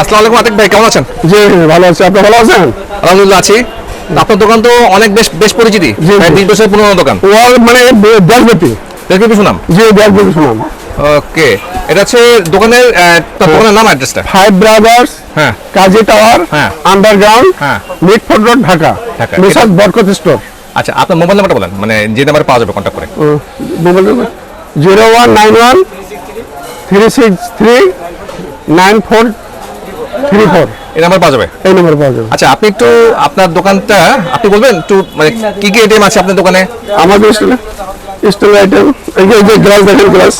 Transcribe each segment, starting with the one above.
আসসালামু আলাইকুম আতিক ভাই, কেমন আছেন? জি ভালো আছি, আপনি ভালো আছেন? আলহামদুলিল্লাহ আছি। আপনার দোকান তো অনেক বেশ বেশ পরিচিতি, জি, জি। 20 বছরের পুরনো দোকান, ও মানে দেশব্যাপী। দেখবি শুনাম। জি দেশব্যাপী শুনাম। ওকে, এটা হচ্ছে দোকানের দোকানের নাম, অ্যাড্রেসটা। 5 ব্রাদার্স, হ্যাঁ কাজী টাওয়ার, হ্যাঁ। আন্ডারগ্রাউন্ড, হ্যাঁ। Mitford road, Dhaka. Dhaka. Messrs Barkat store. আচ্ছা, আপনার মোবাইল নাম্বারটা বলেন, মানে যে নাম্বারে পাওয়া যাবে কন্ট্যাক্ট করে। মোবাইল নম্বর 0191 363 9434। এই নাম্বার পাওয়া যাবে। এই নম্বরে পাওয়া যাবে। আচ্ছা, আপনি একটু আপনার দোকানটা আপনি বলবেন একটু, মানে কি কি আইটেম আছে আপনার দোকানে? আমাদের স্টোর আইটেম এই যে গ্লাস দেখেন, গ্লাস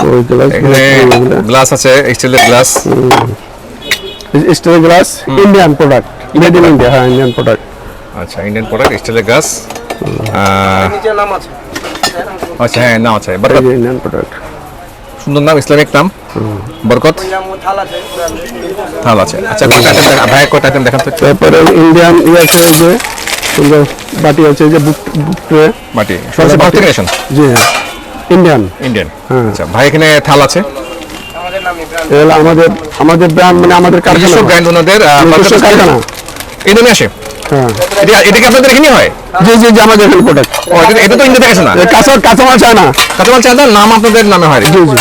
ওই গ্লাস, এখানে গ্লাস আছে, স্টিলের glass. Store glass, Indian product, made in India. হ্যাঁ, ইন্ডিয়ান প্রোডাক্ট। আচ্ছা, ইন্ডিয়ান প্রোডাক্ট, স্টিলের গ্লাস। আচ্ছা, হ্যাঁ, নাম আছে বরকত, ইন্ডিয়ান প্রোডাক্ট। সুন্দর নাম, ইসলামিক নাম, বরকত। থাল আছে। আচ্ছা, কয়টা আইটেম ভাই, কয়টা আইটেম দেখান তো। তারপরে ইন্ডিয়ান আছে, যে সুন্দর বাটি আছে, যে বুক ট্রে মাটি সবচেয়ে ভালো থেকে আসেন। জি ইন্ডিয়ান। ইন্ডিয়ান। হ্যাঁ। আচ্ছা ভাই, এখানে থাল আছে। এগুলো আমাদের ব্র্যান্ড, মানে আমাদের কারখানা। নিজস্ব ব্র্যান্ড ওনাদের, নিজস্ব কারখানা। ইন্ডিয়ানে আসে। হ্যাঁ। এটা কি আপনাদের এখানেই হয়? জি জি জি, আমাদের এখানে প্রোডাক্ট। ও, এটা তো ইন্ডিয়া থেকে আসে না। কাঁচামাল চায় না। কাঁচামাল চাঁদা নাম আপনাদের নামে হয়। জি জি।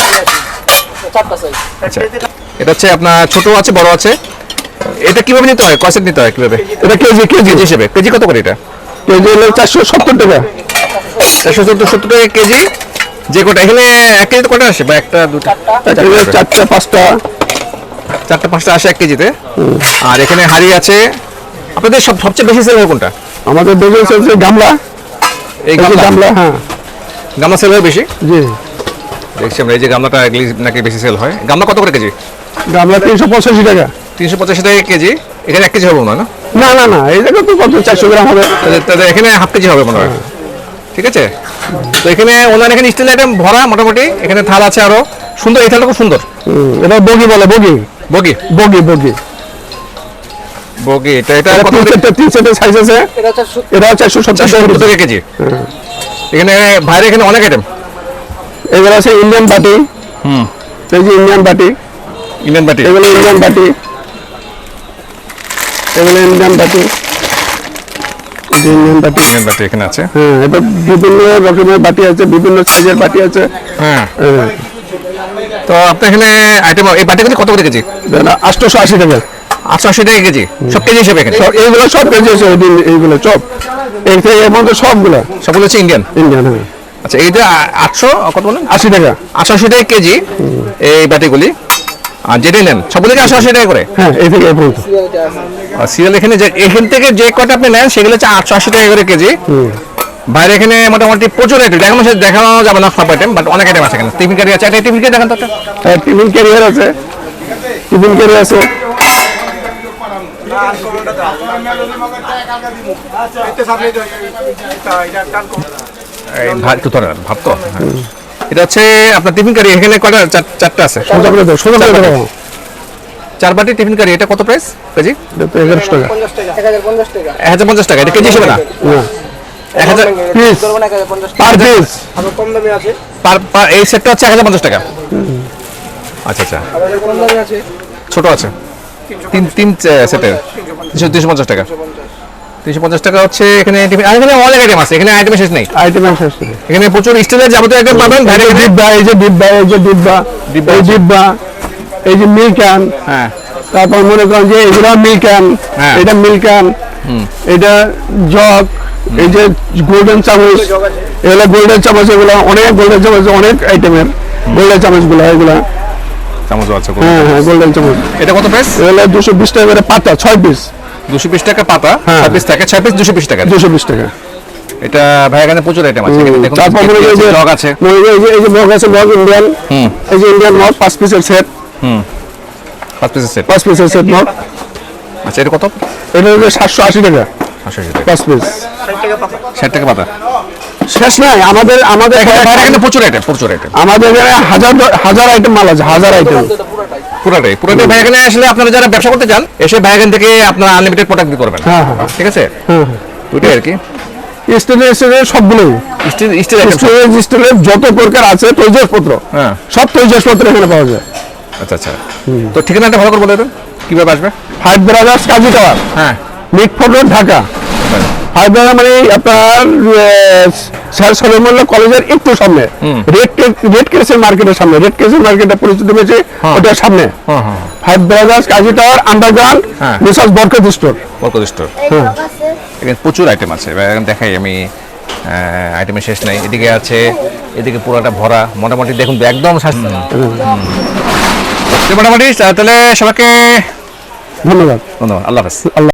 আচ্ছা, এটা হচ্ছে আপনার ছোট আছে, বড় আছে। এটা কিভাবে নিতে হয়, কয় সেট নিতে হয় কিভাবে? এটা কেজি কেজি হিসেবে। কেজি কত করে এটা? কেজি হলো 470 টাকা। 470 টাকা কেজি। যে কটা এখানে, এক কেজিতে কটা আসে? বা একটা, দুটা, চারটা পাঁচটা, চারটা পাঁচটা আসে এক কেজিতে। আর এখানে হাড়ি আছে। আপনাদের সবচেয়ে বেশি সেল হয় কোনটা? আমাদের বিজনেস হচ্ছে গামলা। এই গামলা, হ্যাঁ। গামলা সেল হয় বেশি। জি। দেখছি আমরা এই যে গামলাটা এগুলি নাকি বেশি সেল হয়। গামলা কত করে কেজি? গামলা 385 টাকা। 385 টাকা কেজি। এখানে 1 কেজি হবে না? না না না, এই জায়গা তো কত 400 গ্রাম হবে। তাহলে এখানে হাফ কেজি হবে মনে হয়। ঠিক আছে। তো এখানে ওনার এখানে স্টিল আইটেম ভরা মোটামুটি। এখানে থাল আছে আরো সুন্দর। এই থালটা খুব সুন্দর। এটা বগি বলে, বগি বগি বগি বগি বগি। এটা কত? তিন সেটের সাইজ আছে। এটা 470 টাকা কেজি। এখানে বাইরে এখানে অনেক আইটেম। এগুলো আছে ইন্ডিয়ান বাটি। এই যে ইন্ডিয়ান বাটি, ইন্ডিয়ান বাটি। এগুলো ইন্ডিয়ান বাটি, এগুলো ইন্ডিয়ান বাটি, ইন্ডিয়ান বাটি। ইন্ডিয়ান বাটি এখানে আছে। হ্যাঁ, এটা বিভিন্ন রকমের বাটি আছে, বিভিন্ন সাইজের বাটি আছে। হ্যাঁ। তো আপনার এখানে আইটেম, এই বাটিগুলি কত করে কেজি? 880 টাকা। 880 টাকা কেজি। সব কেজি হিসেবে এখানে? এইগুলো সব কেজি আছে, এইগুলো সব, এই থেকে এর মধ্যে সবগুলো সবগুলো হচ্ছে ইন্ডিয়ান। ইন্ডিয়ান। হ্যাঁ। আচ্ছা, এইটা 800 কত বলেন? 80 টাকা। 880 টাকা কেজি এই বাটিগুলি। আর যেটাই নেন সবগুলোকে 880 টাকা করে। হ্যাঁ, এই থেকে এই পর্যন্ত। আর সিরিয়াল এখানে এখান থেকে যে কটা আপনি নেন সেগুলো হচ্ছে 880 টাকা করে কেজি। বাইরে এখানে মোটামুটি প্রচুর আইটেম দেখানো যাবে না সব আইটেম, বাট অনেক আইটেম আছে এখানে। টিফিন ক্যারি আছে। একটা টিফিন ক্যারি দেখান তো একটা। হ্যাঁ, টিফিন ক্যারিয়ার আছে, টিফিন ক্যারিয়ার আছে। এই ভাত একটু ধরেন, ভাত তো। এটা হচ্ছে আপনার টিফিন কারি। এখানে কয়টা? চারটা আছে। সোজা করে দাও, সোজা করে দাও। 4 বাটি টিফিন কারি। এটা কত প্রাইস কেজি? এটা তো 1100 টাকা। 1050 টাকা। এটা কেজি হিসেবে না? না, 1000 পিস পার পিস। এই সেটটা হচ্ছে 1050 টাকা। আচ্ছা আচ্ছা, ছোট আছে তিন সেটের 350 টাকা। 350 টাকা হচ্ছে এখানে টিফিন। আর এখানে অনেক আইটেম আছে। এখানে আইটেম শেষ নেই। আইটেম শেষ নেই। এখানে প্রচুর স্টিলের যাবতীয় আইটেম পাবেন। এই যে ডিব্বা, এই যে ডিব্বা, এই যে ডিব্বা, এই ডিব্বা, এই যে মিল্ক ক্যান। হ্যাঁ। তারপর মনে করেন যে এগুলো মিল্ক ক্যান, হ্যাঁ। এটা মিল্ক ক্যান, এটা জগ, এই যে গোল্ডেন চামচ, এগুলো গোল্ডেন চামচ, এগুলো অনেক গোল্ডেন চামচ, অনেক আইটেমের গোল্ডেন চামচগুলো, এগুলো। চামচ আছে। হ্যাঁ হ্যাঁ, গোল্ডেন চামচ। এটা কত প্রাইস? এগুলো 220 টাকা করে পাতা, 6 পিস। 220 টাকা পাতা। হ্যাঁ। 6 পিস থাকে। 6 পিস 220 টাকা। 220 টাকা। এটা ভাই এখানে প্রচুর আইটেম আছে। এখানে দেখুন তারপর মনে করেন যে জগ আছে। এই যে মগ আছে, মগ ইন্ডিয়ান। এই যে ইন্ডিয়ান মগ 5 পিসের সেট। 5 পিসের সেট। 5 পিসের সেট মগ। আচ্ছা, এটা কত? এটা হচ্ছে 780 টাকা 880 টাকা। 5 পিস। 60 টাকা পাতা। শেষ নাই, আমাদের এখানে প্রচুর আইটেম, প্রচুর আইটেম। আমাদের এখানে হাজার আইটেম মাল আছে, হাজার আইটেম। পুরোটাই ভাই এখানে আসলে আপনারা যারা ব্যবসা করতে চান, এসে ভাই এখান থেকে আপনারা আনলিমিটেড প্রোডাক্ট দিতে পারবেন। হ্যাঁ হ্যাঁ, ঠিক আছে। হ্যাঁ হ্যাঁ। ওইটাই আর কি। স্টেনের সবগুলোই স্টিল স্টিল আইটেম। স্টেনের যত প্রকার আছে তৈজসপত্র, হ্যাঁ। সব তৈজসপত্র এখানে পাওয়া যায়। আচ্ছা আচ্ছা, তো ঠিকানাটা ভালো করে বলে দেবেন, কিভাবে আসবে? 5 ব্রাদার্স কাজী টাওয়ার, হ্যাঁ, মিটফোর্ড রোড, ঢাকা। 5 ব্রাদার মানে আপনার স্যার সলিমুল্লাহ কলেজের একটু সামনে, রেড ক্রেসেন্ট মার্কেটের সামনে, রেড ক্রেসেন্ট মার্কেটটা পরিচিত হয়েছে ওটার সামনে। 5 ব্রাদার্স কাজী টাওয়ার আন্ডারগ্রাউন্ড, হ্যাঁ। মিসেস বরকত স্টোর। বরকত স্টোর। এখানে প্রচুর আইটেম আছে, এবার এখন দেখাই আমি, আইটেমের শেষ নাই। এদিকে আছে, এদিকে পুরোটা ভরা, মোটামুটি দেখুন তো একদম স্বাস্থ্য মোটামুটি। তাহলে সবাইকে ধন্যবাদ। ধন্যবাদ, আল্লাহ হাফেজ। আল্লাহ